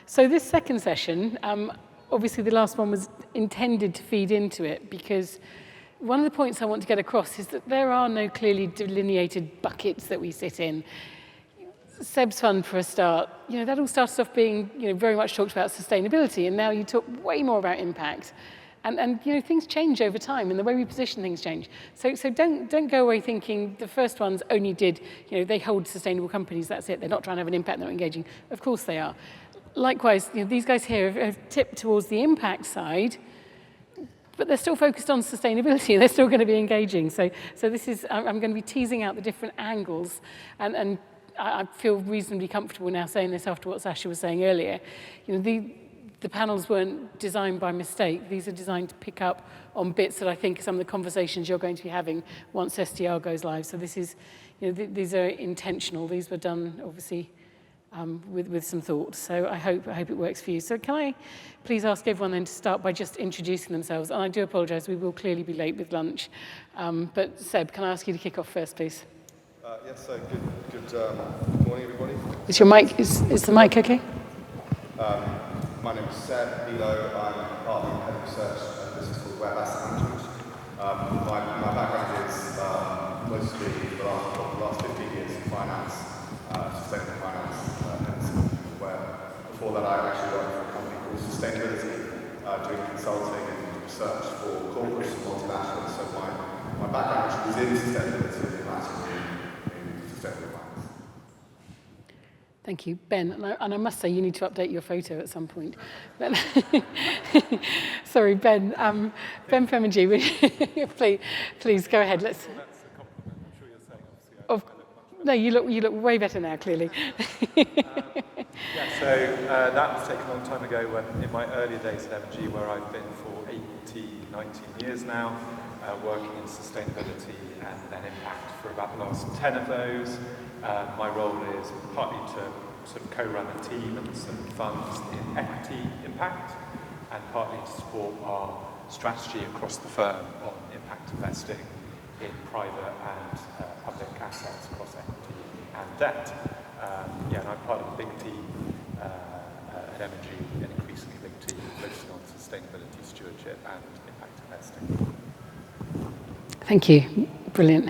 So this second session, obviously the last one was intended to feed into it, because one of the points I want to get across is that there are no clearly delineated buckets that we sit in. SEB's fund, for a start, that all started off being, very much talked about sustainability, and now you talk way more about impact. And things change over time, and the way we position things change. So don't go away thinking the first ones only did, they hold sustainable companies, that's it. They're not trying to have an impact, they're not engaging. Of course they are. Likewise, these guys here have tipped towards the impact side, but they're still focused on sustainability, and they're still going to be engaging. So this is, I'm going to be teasing out the different angles, and I feel reasonably comfortable now saying this after what Sasha was saying earlier. The panels weren't designed by mistake. These are designed to pick up on bits that I think are some of the conversations you're going to be having once SDR goes live. So this is, these are intentional. These were done, obviously, with some thought. So I hope it works for you. So can I please ask everyone then to start by just introducing themselves? And I do apologise, we will clearly be late with lunch. But Seb, can I ask you to kick off first, please? Yes, so good morning, everybody. Is your mic, is the mic okay? My name is Seb Beloe. I'm part of the head of research at a business called WHEB Asset Management. My background is mostly the last 15 years in finance, sustainable finance, where before that I actually worked for a company called Sustainability, doing consulting and research for corporates and multinationals. So my background actually was in sustainability and actually in sustainable finance. Thank you, Ben. And I must say, you need to update your photo at some point. But sorry, Ben. Ben from M&G, please go ahead. Let's. Well, that's a compliment. I'm sure you're saying, obviously, no, you look way better now, clearly. So that was taken a long time ago when, in my early days at M&G, where I've been for 19 years now, working in sustainability and then impact for about the last 10 of those. My role is partly to sort of co-run a team and some funds in equity impact, and partly to support our strategy across the firm on impact investing in private and public assets across equity and debt. And I'm part of a big team at M&G, an increasingly big team focusing on sustainability, stewardship and impact investing. Thank you. Brilliant.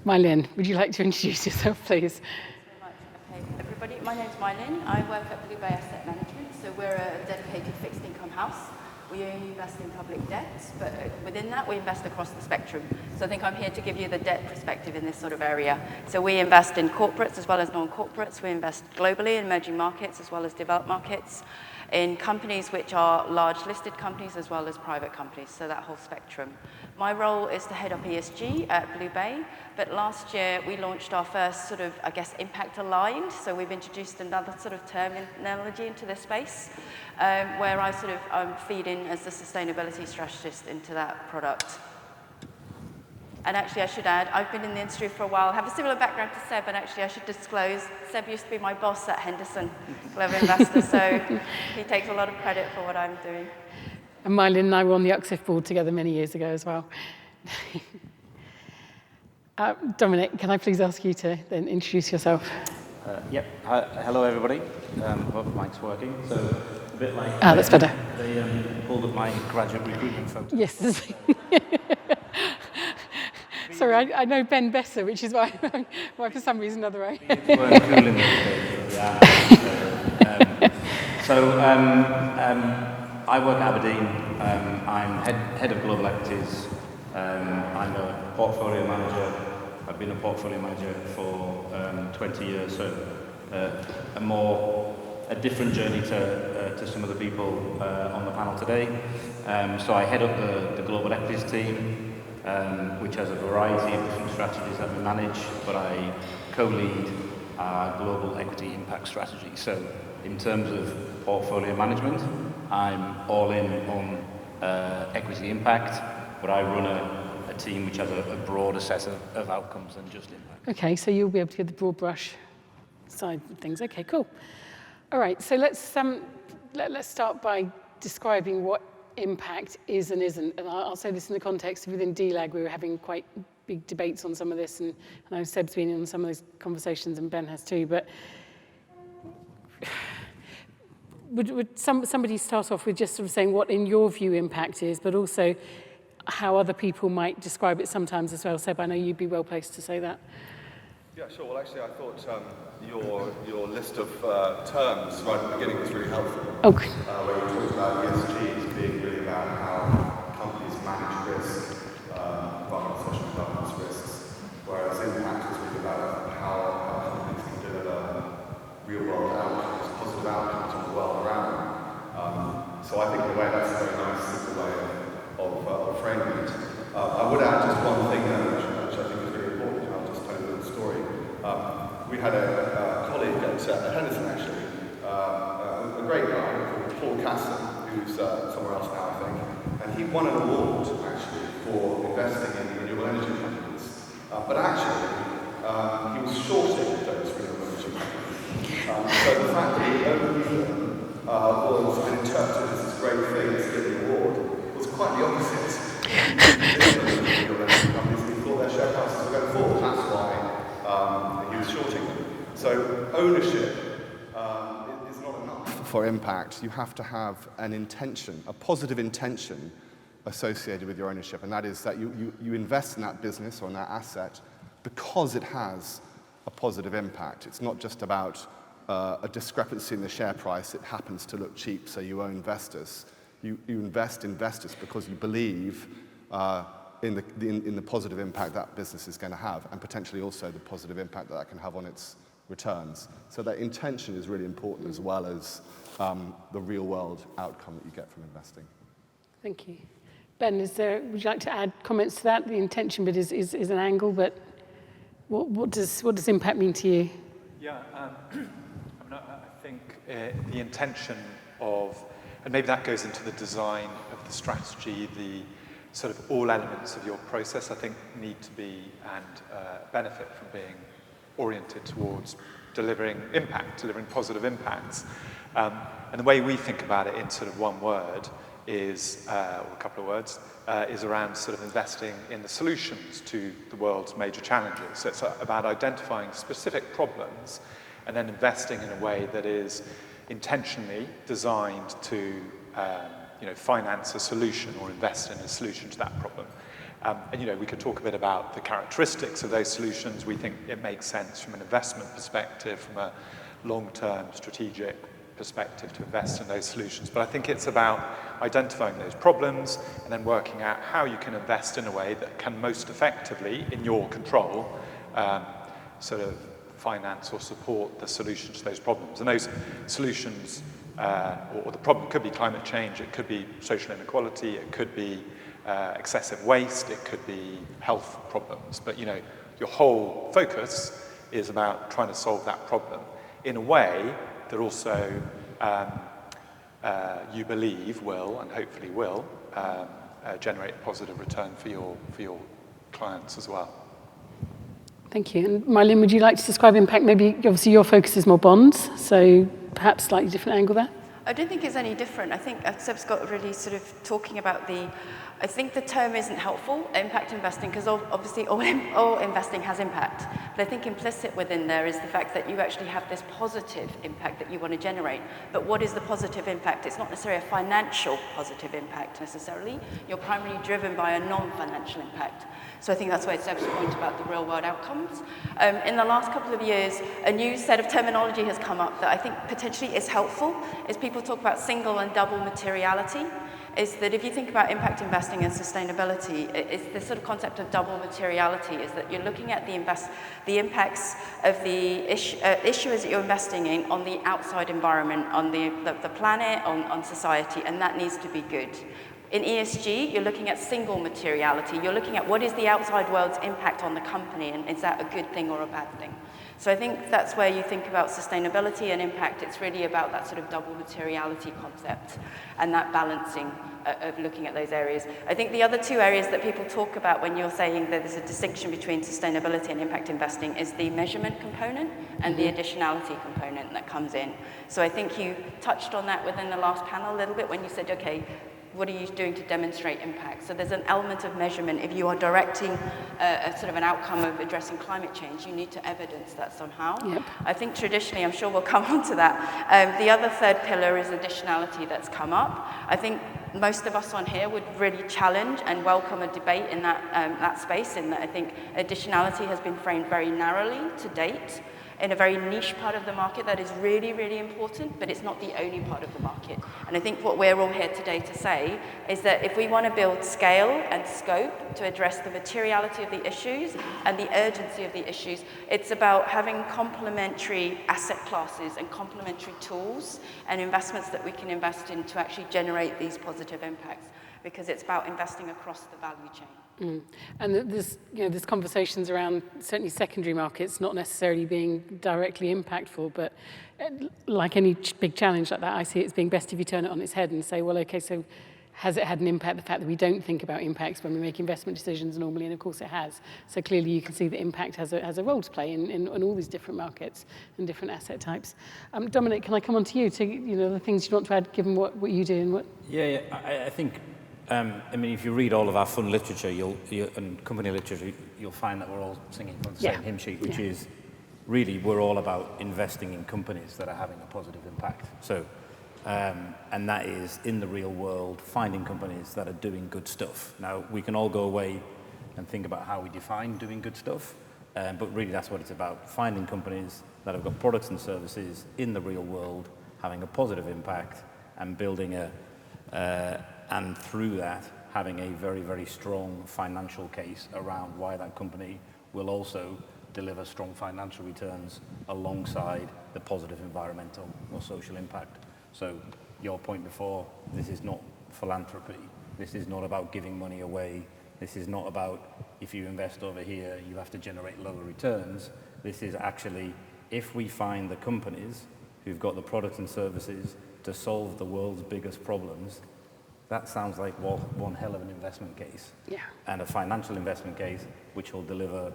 My-Linh, would you like to introduce yourself, please? Thank you very much. Okay, everybody, my name's My-Linh. I work at BlueBay Asset Management, so we're a dedicated fixed income house. We only invest in public debt, but within that we invest across the spectrum. So I think I'm here to give you the debt perspective in this sort of area. So we invest in corporates as well as non-corporates. We invest globally in emerging markets as well as developed markets, in companies which are large listed companies as well as private companies, so that whole spectrum. My role is to head up ESG at BlueBay, but last year we launched our first sort of, impact aligned, so we've introduced another sort of terminology into this space, where I sort of feed in as the sustainability strategist into that product. And actually I should add, I've been in the industry for a while, have a similar background to Seb, and actually I should disclose, Seb used to be my boss at Henderson, Global Investor, so he takes a lot of credit for what I'm doing. And My-Linh and I were on the UCSIF board together many years ago as well. Dominic, can I please ask you to then introduce yourself? Yep. Hello, everybody. Hope the mic's working. So a bit like that's better. They pulled up my graduate recruitment photo. Yes. Sorry, I know Ben better, which is why for some reason another way. Weren't cool in those days, I work at Aberdeen. I'm head of global equities. I'm a portfolio manager. I've been a portfolio manager for 20 years, so a different journey to some of the people on the panel today. So I head up the global equities team, which has a variety of different strategies that we manage, but I co-lead our global equity impact strategy. So in terms of portfolio management, I'm all in on equity impact, but I run a team which has a broader set of outcomes than just impact. Okay, so you'll be able to get the broad brush side of things. Okay, cool. All right, so let's start by describing what impact is and isn't. And I'll say this in the context of within DLAG, we were having quite big debates on some of this, and I know Seb's been in some of those conversations and Ben has too, but would somebody start off with just sort of saying what, in your view, impact is, but also how other people might describe it sometimes as well? Seb, I know you'd be well placed to say that. Yeah, sure. Well, actually, I thought your list of terms right at the beginning was really helpful. Okay. Where you talked about ESG as being really about how companies manage risk, environmental, social, and governance risks, whereas impact was really about how companies can deliver real-world outcomes, positive outcomes on the world around them. So I think in a way that's a very nice, simple way of framing it. I would add just one thing there, which I think is really important, and I'll just tell you a little story. We had a colleague at Henderson, actually, a great guy called Paul Casson, who's somewhere else now, I think, and he won an award, actually, for investing in renewable energy companies. But actually, he was shorting those renewable energy companies. So the fact that he owned them was interpreted as this great thing, this getting an award, was quite the opposite. He thought their share prices were going to fall. That's why he was shorting them. So ownership is not enough for impact. You have to have an intention, a positive intention associated with your ownership, and that is that you invest in that business or in that asset because it has a positive impact. It's not just about a discrepancy in the share price. It happens to look cheap, so you own investors. You invest investors because you believe in the positive impact that business is going to have, and potentially also the positive impact that can have on its returns. So that intention is really important, as well as the real-world outcome that you get from investing. Thank you. Ben, would you like to add comments to that? The intention bit is an angle, but what does impact mean to you? Yeah, I think the intention of, and maybe that goes into the design of the strategy, the sort of all elements of your process, I think, need to be and benefit from being oriented towards delivering impact, delivering positive impacts. And the way we think about it in sort of one word is, or a couple of words, is around sort of investing in the solutions to the world's major challenges. So it's about identifying specific problems and then investing in a way that is intentionally designed to finance a solution or invest in a solution to that problem. And we could talk a bit about the characteristics of those solutions. We think it makes sense from an investment perspective, from a long-term strategic perspective to invest in those solutions. But I think it's about identifying those problems and then working out how you can invest in a way that can most effectively, in your control, sort of finance or support the solution to those problems. And those solutions, or the problem could be climate change, it could be social inequality, it could be excessive waste, it could be health problems. But your whole focus is about trying to solve that problem in a way that also you believe will, and hopefully will, generate a positive return for your clients as well. Thank you. And My-Linh, would you like to describe impact? Maybe, obviously, your focus is more bonds, so perhaps slightly different angle there? I don't think it's any different. I think Seb's got really sort of talking about I think the term isn't helpful, impact investing, because obviously all investing has impact. But I think implicit within there is the fact that you actually have this positive impact that you want to generate. But what is the positive impact? It's not necessarily a financial positive impact necessarily. You're primarily driven by a non-financial impact. So I think that's why Seb's point about the real-world outcomes. In the last couple of years, a new set of terminology has come up that I think potentially is helpful, is people talk about single and double materiality. Is that if you think about impact investing and sustainability, it's this sort of concept of double materiality, is that you're looking at the impacts of the issues that you're investing in on the outside environment, on the planet, on society, and that needs to be good. In ESG, you're looking at single materiality. You're looking at what is the outside world's impact on the company, and is that a good thing or a bad thing? So I think that's where you think about sustainability and impact. It's really about that sort of double materiality concept and that balancing of looking at those areas. I think the other two areas that people talk about when you're saying that there's a distinction between sustainability and impact investing is the measurement component and the additionality component that comes in. So I think you touched on that within the last panel a little bit when you said, okay, what are you doing to demonstrate impact? So there's an element of measurement. If you are directing a sort of an outcome of addressing climate change, you need to evidence that somehow. Yep. I think traditionally, I'm sure we'll come on to that. The other third pillar is additionality that's come up. I think most of us on here would really challenge and welcome a debate in that space, in that I think additionality has been framed very narrowly to date, in a very niche part of the market that is really, really important, but it's not the only part of the market. And I think what we're all here today to say is that if we want to build scale and scope to address the materiality of the issues and the urgency of the issues, it's about having complementary asset classes and complementary tools and investments that we can invest in to actually generate these positive impacts, because it's about investing across the value chain. And there's conversations around certainly secondary markets not necessarily being directly impactful, but like any big challenge like that, I see it as being best if you turn it on its head and say, well, okay, so has it had an impact, the fact that we don't think about impacts when we make investment decisions normally, and of course it has. So clearly you can see that impact has a role to play in all these different markets and different asset types. Dominic, can I come on to you to the things you want to add, given what you do and what... Yeah, I think... I mean, if you read all of our fund literature and company literature, you'll find that we're all singing from the same hymn sheet, which is really we're all about investing in companies that are having a positive impact. So, and that is in the real world, finding companies that are doing good stuff. Now, we can all go away and think about how we define doing good stuff, but really that's what it's about, finding companies that have got products and services in the real world, having a positive impact and building and through that, having a very, very strong financial case around why that company will also deliver strong financial returns alongside the positive environmental or social impact. So your point before, this is not philanthropy. This is not about giving money away. This is not about if you invest over here, you have to generate lower returns. This is actually, if we find the companies who've got the products and services to solve the world's biggest problems, that sounds like one hell of an investment case. Yeah. And a financial investment case which will deliver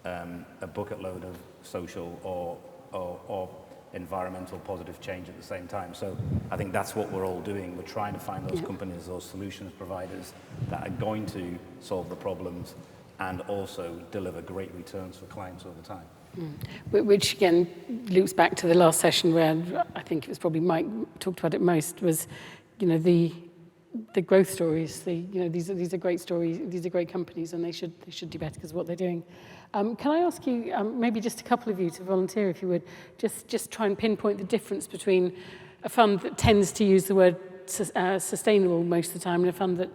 a bucket load of social or environmental positive change at the same time. So I think that's what we're all doing. We're trying to find those companies, those solutions providers that are going to solve the problems and also deliver great returns for clients over time. Which again loops back to the last session where I think it was probably Mike talked about it most, was the growth stories. These are great stories. These are great companies, and they should do better because of what they're doing. Can I ask you, maybe just a couple of you to volunteer, if you would, just try and pinpoint the difference between a fund that tends to use the word sustainable most of the time and a fund that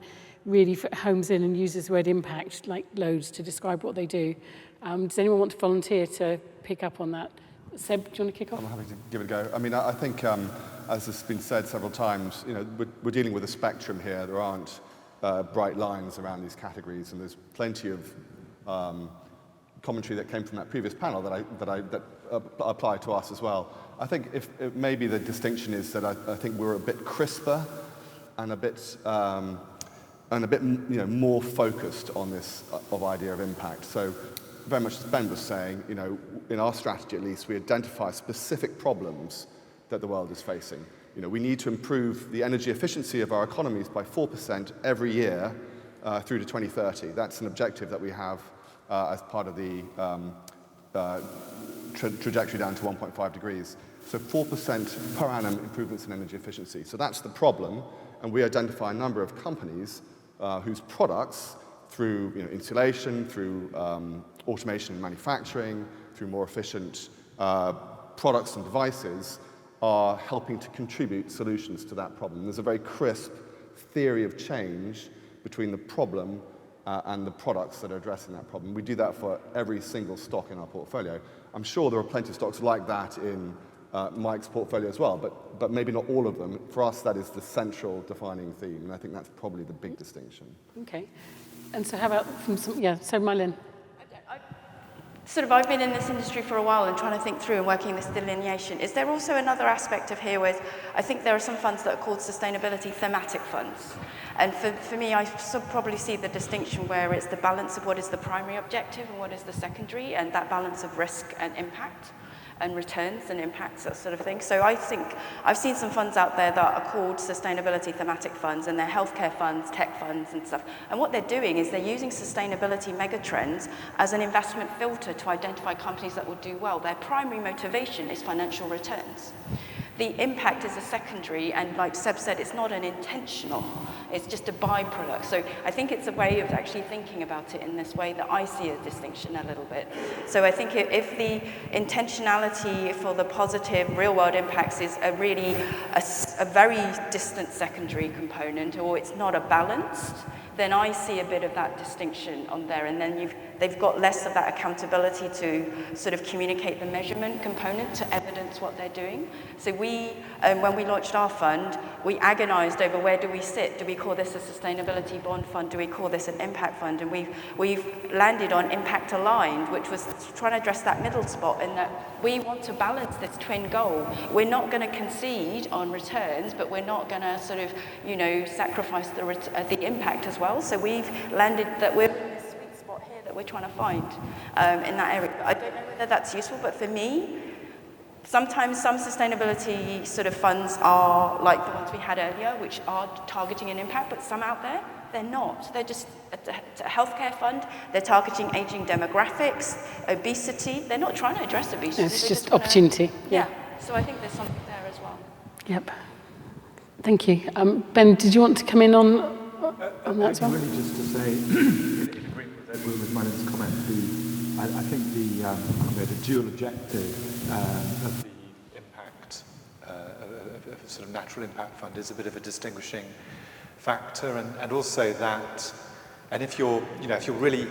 really homes in and uses the word impact, like loads, to describe what they do. Does anyone want to volunteer to pick up on that? Seb, do you want to kick off? I'm happy to give it a go. I mean, I think, as has been said several times, we're dealing with a spectrum here. There aren't bright lines around these categories, and there's plenty of commentary that came from that previous panel that apply to us as well. I think maybe the distinction is that I think we're a bit crisper and a bit more focused on this idea of impact. So very much as Ben was saying, in our strategy at least, we identify specific problems that the world is facing. We need to improve the energy efficiency of our economies by 4% every year through to 2030. That's an objective that we have as part of the trajectory down to 1.5 degrees. So 4% per annum improvements in energy efficiency. So that's the problem, and we identify a number of companies whose products, through insulation, through automation in manufacturing, through more efficient products and devices, are helping to contribute solutions to that problem. There's a very crisp theory of change between the problem and the products that are addressing that problem. We do that for every single stock in our portfolio. I'm sure there are plenty of stocks like that in Mike's portfolio as well, but maybe not all of them. For us, that is the central defining theme, and I think that's probably the big distinction. Okay. And so how about from so My-Linh? I've been in this industry for a while and trying to think through and working this delineation. Is there also another aspect of here where I think there are some funds that are called sustainability thematic funds? And for me, I probably see the distinction where it's the balance of what is the primary objective and what is the secondary, and that balance of risk and impact. and returns and impacts, that sort of thing. So I think I've seen some funds out there that are called sustainability thematic funds, and they're healthcare funds, tech funds and stuff. And what they're doing is they're using sustainability megatrends as an investment filter to identify companies that will do well. Their primary motivation is financial returns. The impact is a secondary, and like Seb said, it's not an intentional, it's just a byproduct. So I think it's a way of actually thinking about it in this way that I see a distinction a little bit. So I think if the intentionality for the positive real-world impacts is a really a very distant secondary component, or it's not a balanced, then I see a bit of that distinction on there. And then they've got less of that accountability to sort of communicate the measurement component to evidence what they're doing. So when we launched our fund, we agonized over where do we sit? Do we call this a sustainability bond fund? Do we call this an impact fund? And we've landed on impact aligned, which was trying to address that middle spot, in that we want to balance this twin goal. We're not going to concede on returns, but we're not going to sort of, sacrifice the impact as well. So we've landed that we're in this sweet spot here that we're trying to find in that area. I don't know whether that's useful, but for me, sometimes some sustainability sort of funds are like the ones we had earlier, which are targeting an impact, but some out there, they're not. They're just a healthcare fund. They're targeting aging demographics, obesity. They're not trying to address obesity. It's just opportunity. Yeah. So I think there's something there as well. Yep. Thank you. Ben, did you want to come in on that as well? Really just to say, in agreement with My-Lin's comment, I think the dual objective of the impact, of a sort of natural impact fund is a bit of a distinguishing factor, and also that, and if you're really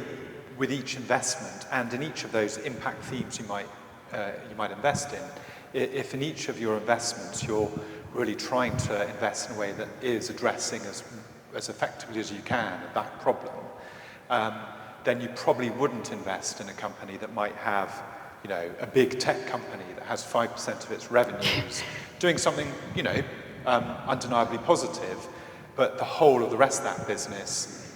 with each investment and in each of those impact themes you might invest in, if in each of your investments you're really trying to invest in a way that is addressing as effectively as you can that problem, then you probably wouldn't invest in a company that might have, a big tech company that has 5% of its revenues doing something, undeniably positive, but the whole of the rest of that business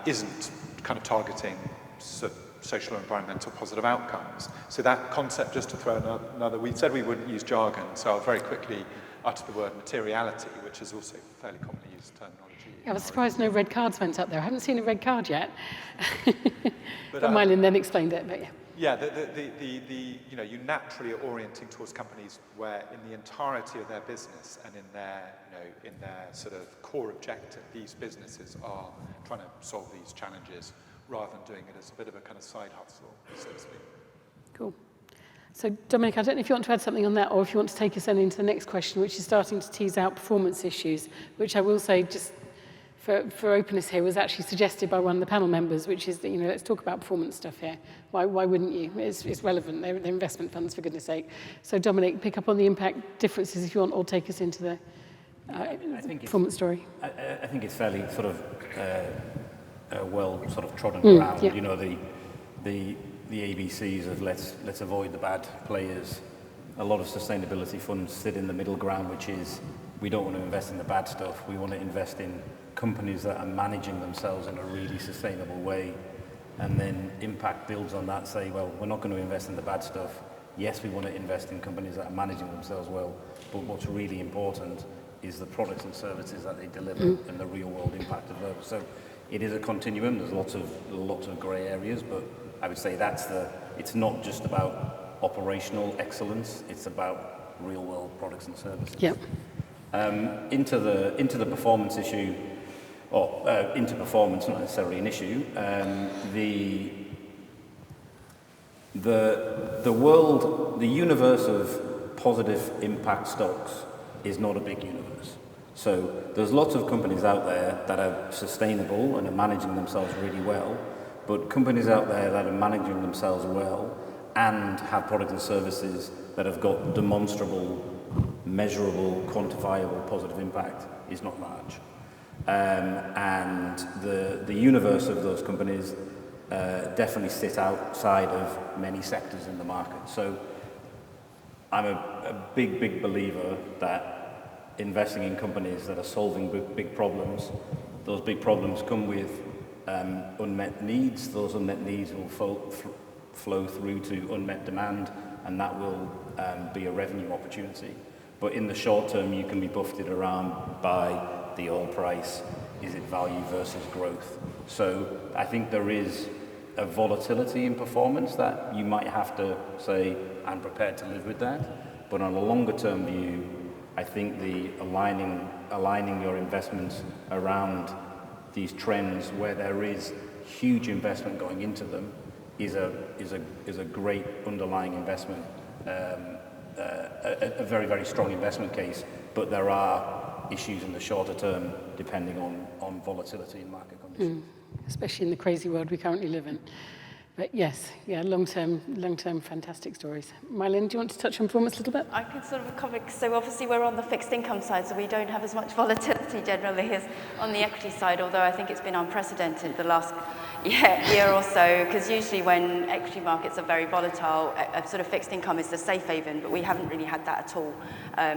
isn't kind of targeting social or environmental positive outcomes. So that concept, just to throw another, we said we wouldn't use jargon, so I'll very quickly utter the word materiality, which is also fairly commonly used terminology. I was surprised no red cards went up there. I haven't seen a red card yet. But My-Linh then explained it, but yeah. Yeah, you naturally are orienting towards companies where in the entirety of their business and in their sort of core objective, these businesses are trying to solve these challenges rather than doing it as a bit of a kind of side hustle, so to speak. Cool. So Dominic, I don't know if you want to add something on that, or if you want to take us then into the next question, which is starting to tease out performance issues, which I will say, just for openness here, was actually suggested by one of the panel members, which is that, let's talk about performance stuff here. Why wouldn't you? It's relevant. They're investment funds, for goodness sake. So Dominic, pick up on the impact differences if you want, or take us into the performance story. I think it's fairly sort of well sort of trodden ground. Yeah. The ABCs of let's avoid the bad players. A lot of sustainability funds sit in the middle ground, which is we don't want to invest in the bad stuff. We want to invest in companies that are managing themselves in a really sustainable way. And then impact builds on that, say, well, we're not going to invest in the bad stuff. Yes, we want to invest in companies that are managing themselves well, but what's really important is the products and services that they deliver and the real world impact of those. So it is a continuum. There's lots of grey areas, but I would say it's not just about operational excellence, it's about real world products and services. Yep. Into the performance issue, or into performance, not necessarily an issue, the universe of positive impact stocks is not a big universe. So there's lots of companies out there that are sustainable and are managing themselves really well, but companies out there that are managing themselves well and have products and services that have got demonstrable, measurable, quantifiable positive impact is not large. And the universe of those companies definitely sit outside of many sectors in the market. So I'm a big believer that investing in companies that are solving big problems, those big problems come with unmet needs. Those unmet needs will flow through to unmet demand, and that will be a revenue opportunity. But in the short term, you can be buffeted around by the oil price. Is it value versus growth? So I think there is a volatility in performance that you might have to say, I'm prepared to live with that. But on a longer term view, I think the aligning your investments around these trends where there is huge investment going into them is a great underlying investment, a very, very strong investment case. But there are issues in the shorter term depending on volatility in market conditions. Especially in the crazy world we currently live in. But yes, yeah, long-term, fantastic stories. My-Linh, do you want to touch on performance a little bit? I can sort of comment. So obviously we're on the fixed income side, so we don't have as much volatility generally as on the equity side, although I think it's been unprecedented the last year or so, because usually when equity markets are very volatile, a sort of fixed income is the safe haven, but we haven't really had that at all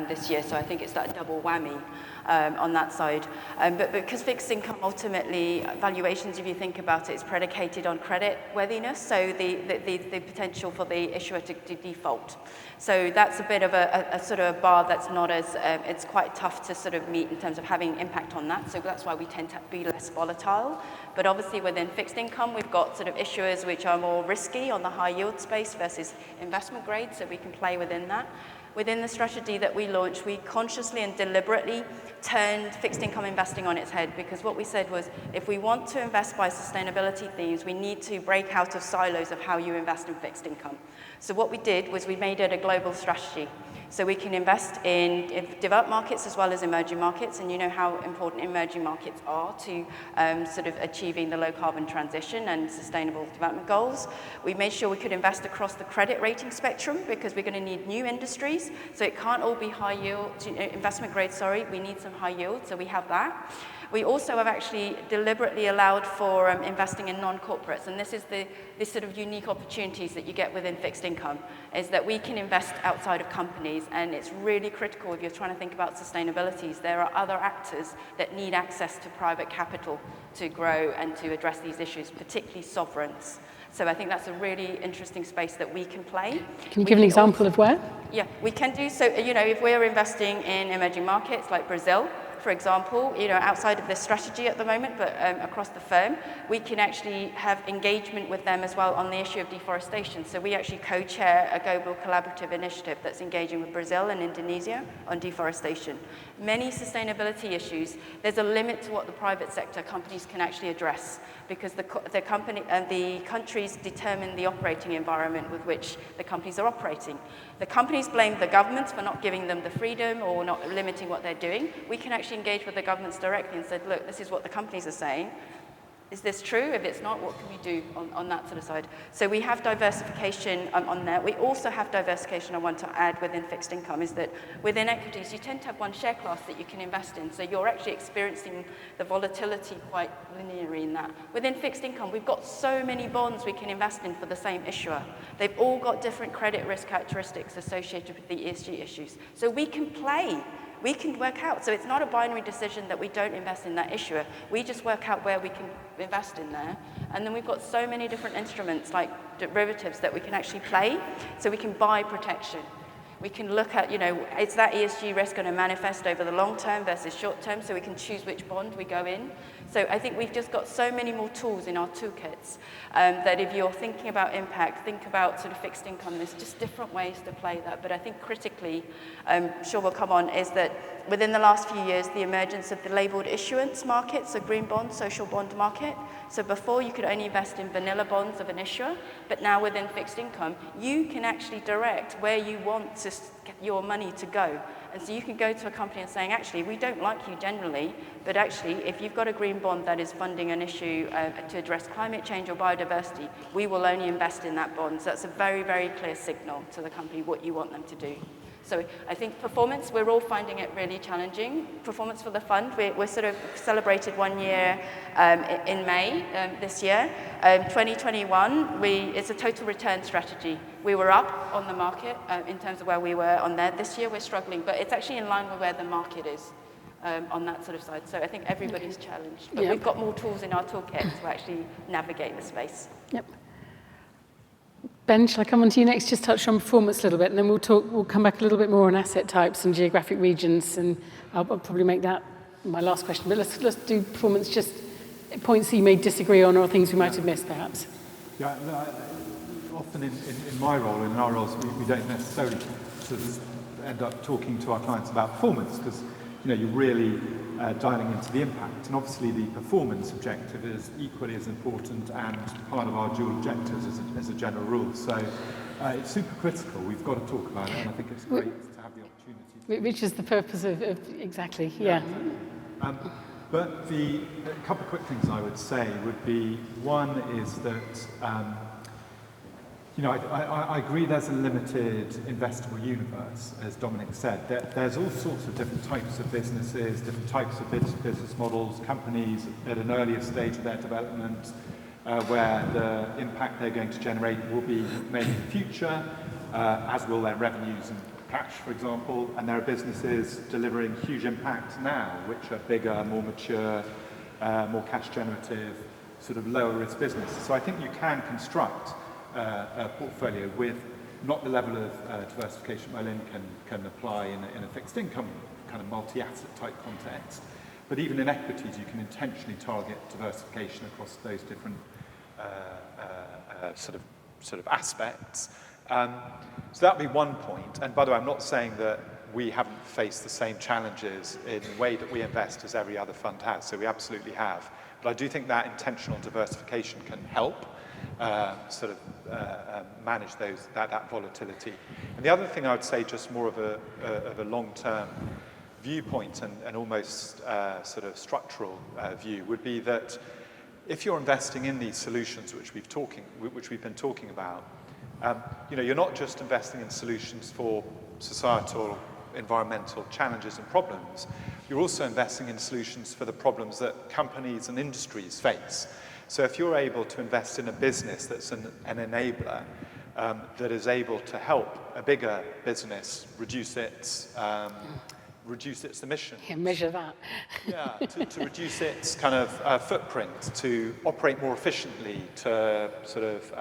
this year, so I think it's that double whammy on that side. But because fixed income ultimately, valuations, if you think about it, is predicated on credit worthiness, so the potential for the issuer to default. So that's a bit of a sort of bar that's not as, it's quite tough to sort of meet in terms of having impact on that, so that's why we tend to be less volatile. But obviously within fixed income, we've got sort of issuers which are more risky on the high yield space versus investment grade, so we can play within that. Within the strategy that we launched, we consciously and deliberately turned fixed income investing on its head, because what we said was, if we want to invest by sustainability themes, we need to break out of silos of how you invest in fixed income. So what we did was we made it a global strategy. So we can invest in developed markets as well as emerging markets, and you know how important emerging markets are to sort of achieving the low carbon transition and sustainable development goals. We made sure we could invest across the credit rating spectrum, because we're going to need new industries, so it can't all be high yield, investment grade, sorry, we need some high yield, so we have that. We also have actually deliberately allowed for investing in non-corporates, and this is this sort of unique opportunities that you get within fixed income, is that we can invest outside of companies, and it's really critical if you're trying to think about sustainabilities. There are other actors that need access to private capital to grow and to address these issues, particularly sovereigns. So I think that's a really interesting space that we can play. Can you give an example of where? Yeah, we can do. So, you know, if we're investing in emerging markets like Brazil, for example, you know, outside of this strategy at the moment, but across the firm, we can actually have engagement with them as well on the issue of deforestation. So we actually co-chair a global collaborative initiative that's engaging with Brazil and Indonesia on deforestation. Many sustainability issues, there's a limit to what the private sector companies can actually address, because the countries determine the operating environment with which the companies are operating. The companies blame the governments for not giving them the freedom or not limiting what they're doing. We can actually engage with the governments directly and said, look, this is what the companies are saying. Is this true? If it's not, what can we do on that sort of side? So we have diversification on there. We also have diversification I want to add within fixed income, is that within equities, you tend to have one share class that you can invest in. So you're actually experiencing the volatility quite linearly in that. Within fixed income, we've got so many bonds we can invest in for the same issuer. They've all got different credit risk characteristics associated with the ESG issues. So we can play. We can work out, so it's not a binary decision that we don't invest in that issuer. We just work out where we can invest in there. And then we've got so many different instruments like derivatives that we can actually play. So we can buy protection. We can look at, you know, is that ESG risk going to manifest over the long term versus short term, so we can choose which bond we go in. So I think we've just got so many more tools in our toolkits that if you're thinking about impact, think about sort of fixed income, there's just different ways to play that. But I think critically, sure will come on, is that within the last few years, the emergence of the labelled issuance market, so green bond, social bond market. So before you could only invest in vanilla bonds of an issuer, but now within fixed income, you can actually direct where you want your money to go. And so you can go to a company and saying, actually, we don't like you generally, but actually, if you've got a green bond that is funding an issue to address climate change or biodiversity, we will only invest in that bond. So that's a very, very clear signal to the company what you want them to do. So I think performance, we're all finding it really challenging. Performance for the fund, we're sort of celebrated 1 year in May this year. 2021, it's a total return strategy. We were up on the market in terms of where we were on there. This year we're struggling, but it's actually in line with where the market is on that sort of side. So I think everybody's challenged, but we've got more tools in our toolkit to actually navigate the space. Yep. Ben, shall I come on to you next? Just touch on performance a little bit, and then we'll come back a little bit more on asset types and geographic regions, and I'll probably make that my last question. But let's do performance, just points that you may disagree on or things we might have missed, perhaps. Yeah, often in my role, in our roles, we don't necessarily sort of end up talking to our clients about performance because you're really dialing into the impact. And obviously the performance objective is equally as important and part of our dual objectives as a general rule. So it's super critical. We've got to talk about it, and I think it's great to have the opportunity. Which is the purpose of exactly, yeah. But a couple of quick things I would say would be, one is that I agree there's a limited investable universe, as Dominic said. There's all sorts of different types of businesses, different types of business models, companies at an earlier stage of their development, where the impact they're going to generate will be made in the future, as will their revenues and cash, for example. And there are businesses delivering huge impact now, which are bigger, more mature, more cash generative, sort of lower risk businesses. So I think you can construct a portfolio with not the level of diversification My-Linh can apply in a fixed income kind of multi-asset type context. But even in equities, you can intentionally target diversification across those different sort of aspects. So that would be one point. And by the way, I'm not saying that we haven't faced the same challenges in the way that we invest as every other fund has. So we absolutely have. But I do think that intentional diversification can help manage that volatility. And the other thing I would say, just more of a long-term viewpoint and almost sort of structural view, would be that if you're investing in these solutions which we've been talking about, you're not just investing in solutions for societal, environmental challenges and problems. You're also investing in solutions for the problems that companies and industries face. So if you're able to invest in a business that's an enabler that is able to help a bigger business reduce its emissions. Yeah, measure that. To reduce its kind of footprint, to operate more efficiently, to sort of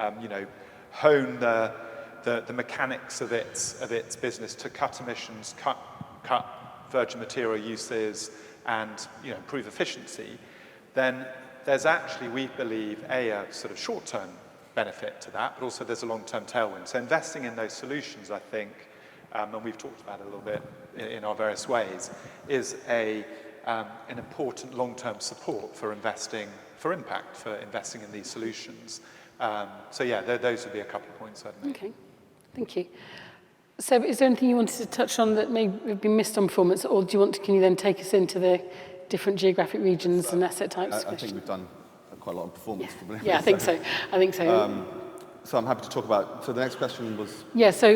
hone the mechanics of its business, to cut emissions, cut virgin material uses, and improve efficiency, then there's actually, we believe, a sort of short-term benefit to that, but also there's a long-term tailwind. So investing in those solutions, I think, and we've talked about it a little bit in our various ways, is an important long-term support for investing for impact, for investing in these solutions. Those would be a couple of points I'd make. Okay, thank you. So is there anything you wanted to touch on that may have been missed on performance, or can you then take us into the different geographic regions and asset types? I think we've done quite a lot on performance, probably. Yeah, I think so. So I'm happy to talk about, so the next question was? Yeah, so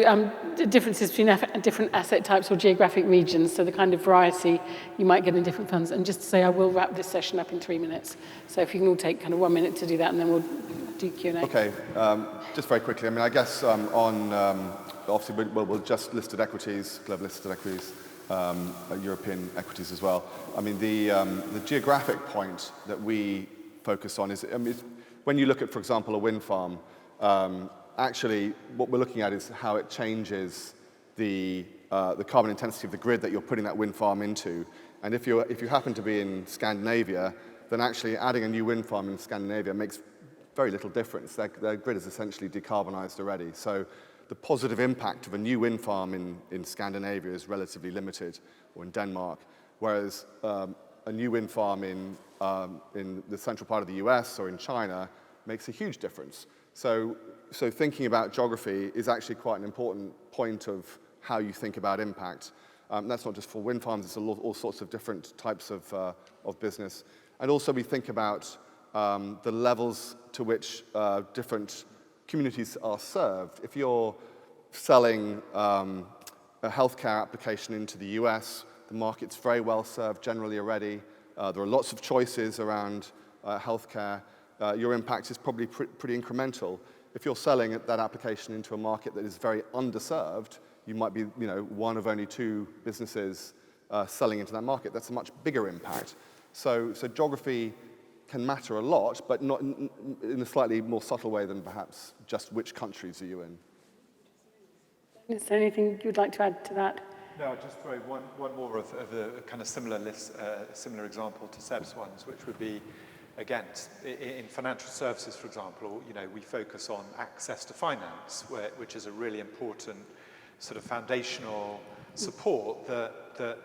the differences between different asset types or geographic regions, so the kind of variety you might get in different funds. And just to say, I will wrap this session up in 3 minutes. So if you can all take kind of 1 minute to do that, and then we'll do Q&A. Okay, just very quickly. I mean, I guess obviously we'll just listed equities, global listed equities, European equities as well. I mean, the geographic point that we focus on is, when you look at, for example, a wind farm, actually what we're looking at is how it changes the carbon intensity of the grid that you're putting that wind farm into. And if you happen to be in Scandinavia, then actually adding a new wind farm in Scandinavia makes very little difference. Their grid is essentially decarbonized already. So the positive impact of a new wind farm in Scandinavia is relatively limited, or in Denmark, whereas a new wind farm in the central part of the US or in China makes a huge difference. So thinking about geography is actually quite an important point of how you think about impact. That's not just for wind farms, it's all sorts of different types of business. And also we think about the levels to which different communities are served. If you're selling a healthcare application into the US, the market's very well served generally already. There are lots of choices around healthcare. Your impact is probably pretty incremental. If you're selling that application into a market that is very underserved, you might be one of only 2 businesses selling into that market. That's a much bigger impact. So geography can matter a lot, but not in a slightly more subtle way than perhaps just which countries are you in. Is there anything you'd like to add to that? No, I'll just throw one more of a kind of similar example to Seb's ones, which would be, again, in financial services, for example, we focus on access to finance, which is a really important sort of foundational support that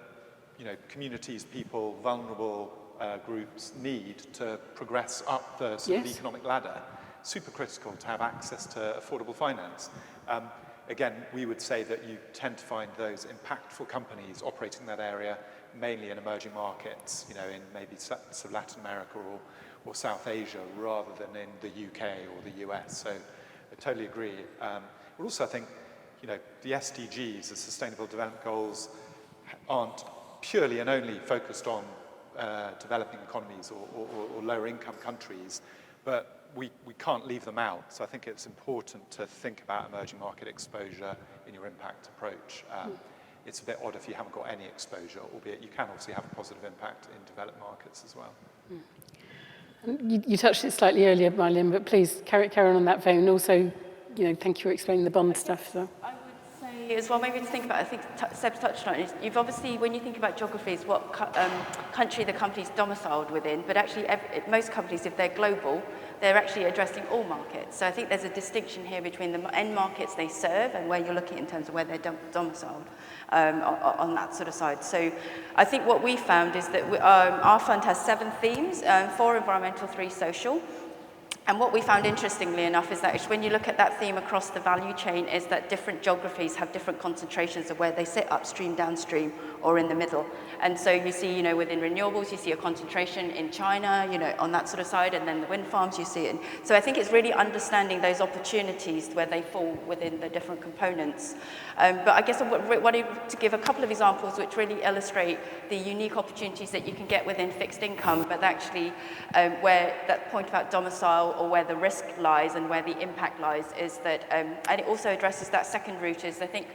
communities, people, vulnerable groups need to progress up the sort of economic ladder. Super critical to have access to affordable finance. Again, we would say that you tend to find those impactful companies operating in that area mainly in emerging markets, in maybe Latin America or South Asia, rather than in the UK or the US. So I totally agree. But also I think, the SDGs, the Sustainable Development Goals, aren't purely and only focused on developing economies or lower income countries, but we can't leave them out. So I think it's important to think about emerging market exposure in your impact approach. It's a bit odd if you haven't got any exposure, albeit you can obviously have a positive impact in developed markets as well. And you touched it slightly earlier, My-Linh, but please carry on that vein. Also, thank you for explaining the bond stuff. So. I would say as well, maybe to think about, I think Seb's touched on it, you've obviously, when you think about geographies, what country the company's domiciled within, but actually most companies, if they're global, they're actually addressing all markets. So I think there's a distinction here between the end markets they serve and where you're looking in terms of where they're domiciled on that sort of side. So I think what we found is that our fund has 7 themes, 4 environmental, 3 social. And what we found, interestingly enough, is that when you look at that theme across the value chain, is that different geographies have different concentrations of where they sit upstream, downstream, or in the middle. And so you see, within renewables, you see a concentration in China, on that sort of side, and then the wind farms, you see it. So I think it's really understanding those opportunities where they fall within the different components. But I guess I wanted to give a couple of examples which really illustrate the unique opportunities that you can get within fixed income, but actually where that point about domicile or where the risk lies and where the impact lies is that, and it also addresses that second route is, I think,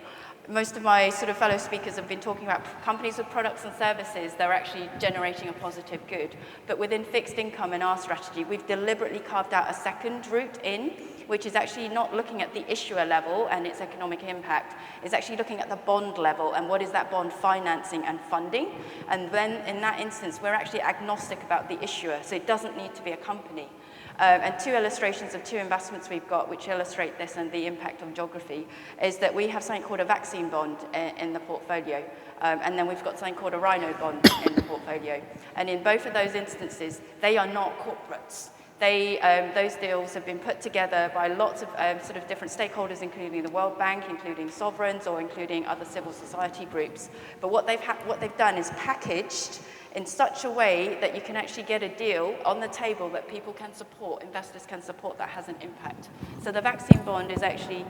most of my sort of fellow speakers have been talking about companies with products and services, they're actually generating a positive good. But within fixed income in our strategy, we've deliberately carved out a second route in, which is actually not looking at the issuer level and its economic impact, it's actually looking at the bond level and what is that bond financing and funding. And then in that instance, we're actually agnostic about the issuer, so it doesn't need to be a company. And 2 illustrations of 2 investments we've got which illustrate this and the impact on geography is that we have something called a vaccine bond in the portfolio. And then we've got something called a rhino bond in the portfolio. And in both of those instances, they are not corporates. Those deals have been put together by lots of sort of different stakeholders, including the World Bank, including sovereigns, or including other civil society groups. But what they've done is packaged in such a way that you can actually get a deal on the table that people can support, investors can support, that has an impact. So the vaccine bond is actually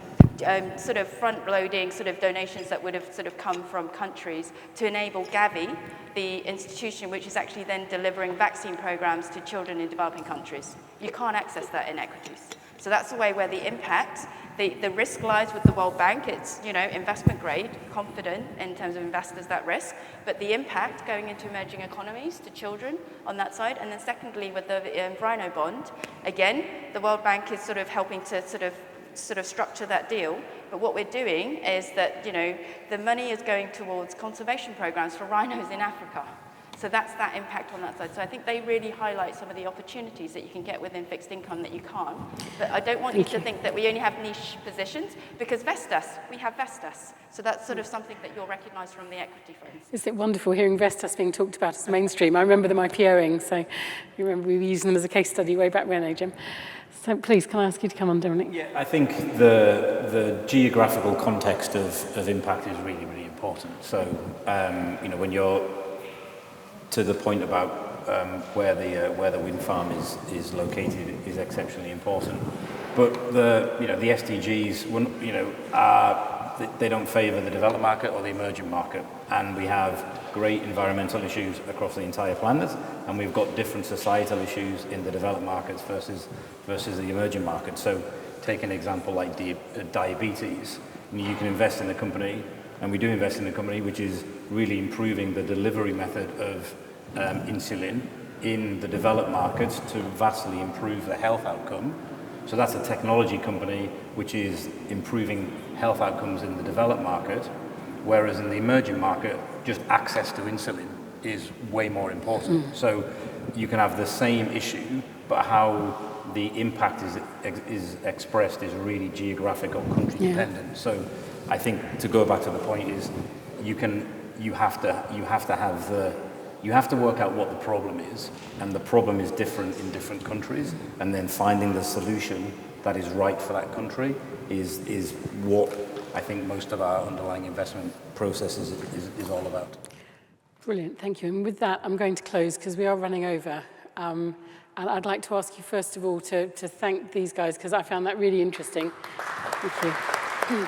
sort of front-loading sort of donations that would have sort of come from countries to enable Gavi, the institution which is actually then delivering vaccine programs to children in developing countries. You can't access that in equities. So that's the way where the impact, the risk lies with the World Bank. It's, investment grade, confident in terms of investors that risk, but the impact going into emerging economies to children on that side. And then secondly, with the Rhino bond, again, the World Bank is sort of helping to sort of structure that deal. But what we're doing is that, the money is going towards conservation programs for rhinos in Africa. So that's that impact on that side. So I think they really highlight some of the opportunities that you can get within fixed income that you can't. But I don't want you to think that we only have niche positions, because Vestas, we have Vestas. So that's sort of something that you'll recognise from the equity funds. Isn't it wonderful hearing Vestas being talked about as mainstream? I remember them IPOing, so you remember we were using them as a case study way back when, Jim. So please, can I ask you to come on, Dominic? Yeah, I think the geographical context of impact is really, really important. So, when you're to the point about where the wind farm is located is exceptionally important. But the SDGs, they don't favour the developed market or the emerging market, and we have great environmental issues across the entire planet, and we've got different societal issues in the developed markets versus the emerging markets. So, take an example like diabetes. You can invest in a company, and we do invest in a company which is really improving the delivery method of insulin in the developed markets to vastly improve the health outcome. So that's a technology company which is improving health outcomes in the developed market, whereas in the emerging market, just access to insulin is way more important. So you can have the same issue, but how the impact is expressed is really geographic or country dependent. So I think to go back to the point is you have to work out what the problem is, and the problem is different in different countries, and then finding the solution that is right for that country is what I think most of our underlying investment processes is all about. Brilliant, thank you. And with that, I'm going to close because we are running over. And I'd like to ask you, first of all, to thank these guys, because I found that really interesting. Thank you.